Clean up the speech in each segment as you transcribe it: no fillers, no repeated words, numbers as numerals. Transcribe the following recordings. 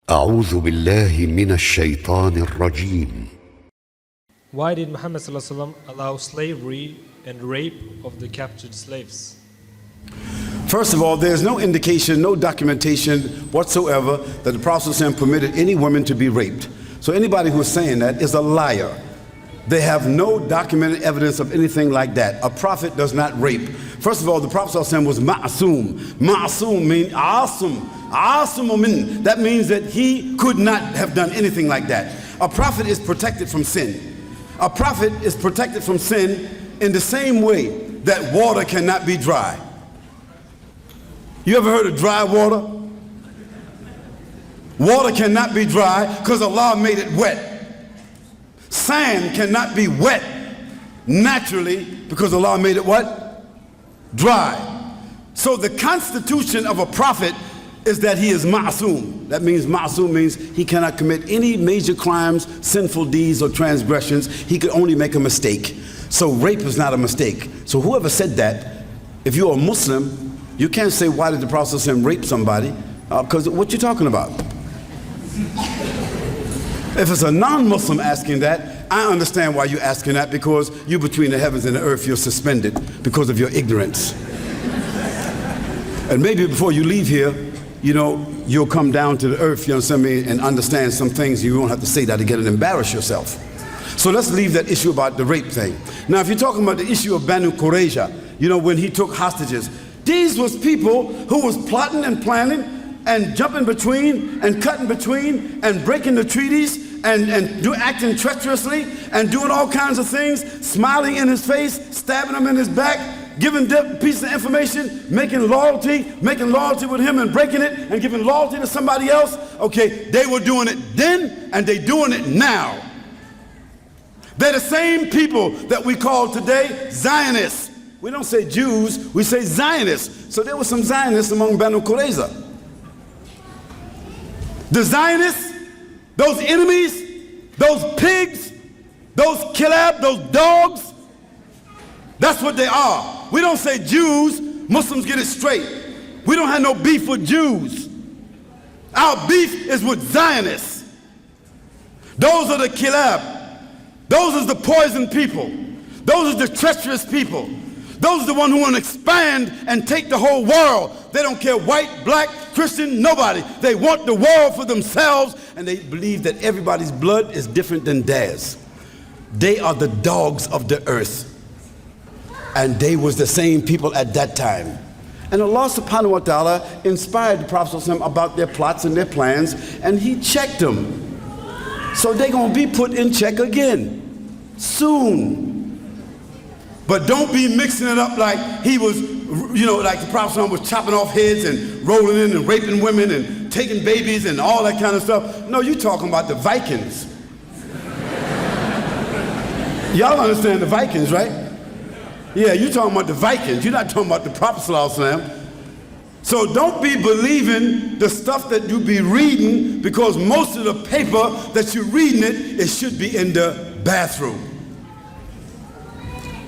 أعوذ بالله من الشيطان الرجيم. Why did Muhammad ﷺ allow slavery and rape of the captured slaves? First of all, there's no indication, no documentation whatsoever that the Prophet ﷺ permitted any woman to be raped. So anybody who's saying that is a liar. They have no documented evidence of anything like that. A prophet does not rape. First of all, the Prophet ﷺ was ma'asum. Ma'asum means asum min. That means that he could not have done anything like that. A prophet is protected from sin. A prophet is protected from sin in the same way that water cannot be dry. You ever heard of dry water? Water cannot be dry because Allah made it wet. Sand cannot be wet naturally because Allah made it what? Dry. So the constitution of a prophet is that he is ma'asum. That means ma'asum means he cannot commit any major crimes, sinful deeds, or transgressions. He could only make a mistake. So rape is not a mistake. So whoever said that, if you're a Muslim, you can't say, why did the Prophet ﷺ rape somebody? Because what you talking about? If it's a non-Muslim asking that, I understand why you're asking that, because you're between the heavens and the earth, you're suspended because of your ignorance. And maybe before you leave here, you know, you'll come down to the earth, you understand me, and understand some things. You won't have to say that again and embarrass yourself. So let's leave that issue about the rape thing. Now, if you're talking about the issue of Banu Qurayza, you know, when he took hostages, these was people who was plotting and planning and jumping between and cutting between and breaking the treaties and acting treacherously and doing all kinds of things, smiling in his face, stabbing him in his back, giving pieces of information, making loyalty with him and breaking it and giving loyalty to somebody else. Okay, they were doing it then and they doing it now. They're the same people that we call today Zionists. We don't say Jews, we say Zionists. So there were some Zionists among Banu Qurayza. The Zionists, those enemies, those pigs, those kilab, those dogs, that's what they are. We don't say Jews. Muslims get it straight. We don't have no beef with Jews. Our beef is with Zionists. Those are the kilab. Those are the poison people. Those are the treacherous people. Those are the ones who want to expand and take the whole world. They don't care white, black, Christian, nobody. They want the world for themselves, and they believe that everybody's blood is different than theirs. They are the dogs of the earth. And they was the same people at that time. And Allah subhanahu wa ta'ala inspired the Prophet ﷺ about their plots and their plans, and he checked them. So they're going to be put in check again soon. But don't be mixing it up like he was, you know, like the Prophet ﷺ was chopping off heads and rolling in and raping women and taking babies and all that kind of stuff. No, you're talking about the Vikings. Y'all understand the Vikings, right? Yeah, you're talking about the Vikings. You're not talking about the Prophet ﷺ. So don't be believing the stuff that you be reading, because most of the paper that you're reading it should be in the bathroom.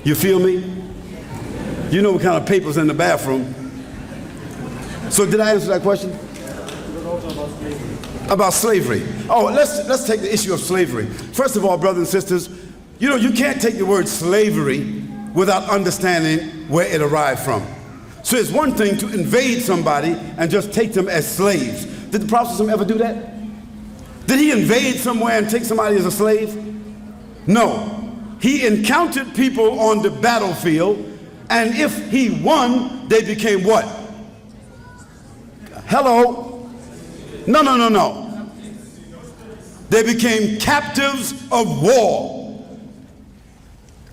You feel me? You know what kind of paper's in the bathroom. So did I answer that question? About slavery. Oh, let's take the issue of slavery. First of all, brothers and sisters, you know, you can't take the word slavery without understanding where it arrived from. So it's one thing to invade somebody and just take them as slaves. Did the Prophet ever do that? Did he invade somewhere and take somebody as a slave? No. He encountered people on the battlefield, and if he won, they became what? Hello? No. They became captives of war.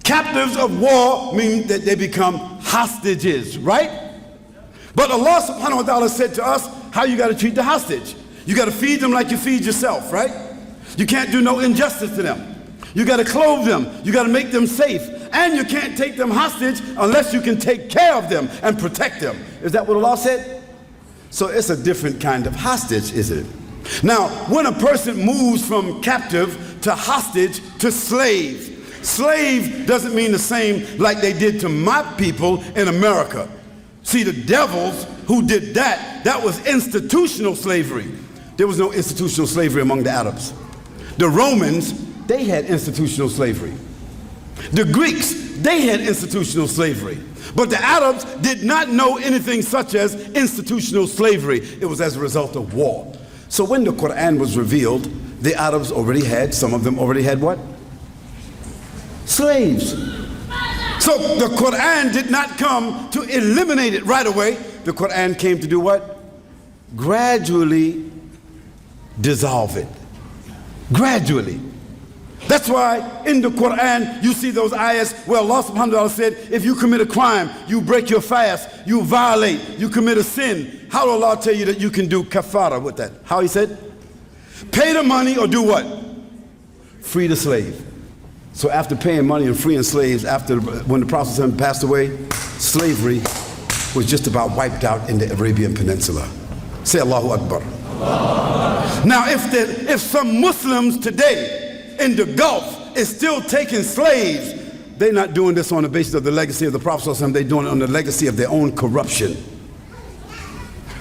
Captives of war mean that they become hostages, right? But Allah subhanahu wa ta'ala said to us how you got to treat the hostage. You got to feed them like you feed yourself, right? You can't do no injustice to them. You got to clothe them. You got to make them safe. And you can't take them hostage unless you can take care of them and protect them. Is that what Allah said? So it's a different kind of hostage, isn't it? Now, when a person moves from captive to hostage to slave, slave doesn't mean the same like they did to my people in America. See, the devils who did that, that was institutional slavery. there was no institutional slavery among the Arabs. The Romans, they had institutional slavery. The Greeks, they had institutional slavery. But the Arabs did not know anything such as institutional slavery. It was as a result of war. So when the Quran was revealed, the Arabs already had, some of them already had what? Slaves. So the Quran did not come to eliminate it right away. The Quran came to do what? Gradually dissolve it. Gradually. That's why in the Quran you see those ayahs where Allah subhanahu wa ta'ala said, if you commit a crime, you break your fast, you violate, you commit a sin. How will Allah tell you that you can do kafara with that? How he said? Pay the money or do what? Free the slave. So after paying money and freeing slaves, when the Prophet passed away, slavery was just about wiped out in the Arabian Peninsula. Say Allahu Akbar. Now if some Muslims today in the Gulf is still taking slaves, they're not doing this on the basis of the legacy of the Prophet, they're doing it on the legacy of their own corruption.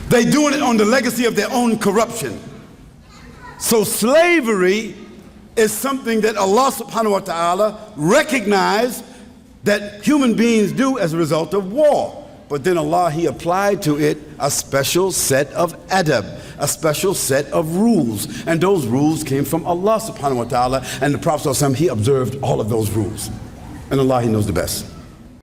They're doing it on the legacy of their own corruption. So slavery is something that Allah subhanahu wa ta'ala recognized that human beings do as a result of war. But then Allah, He applied to it a special set of adab, a special set of rules. And those rules came from Allah subhanahu wa ta'ala, and the Prophet, he observed all of those rules. And Allah, He knows the best.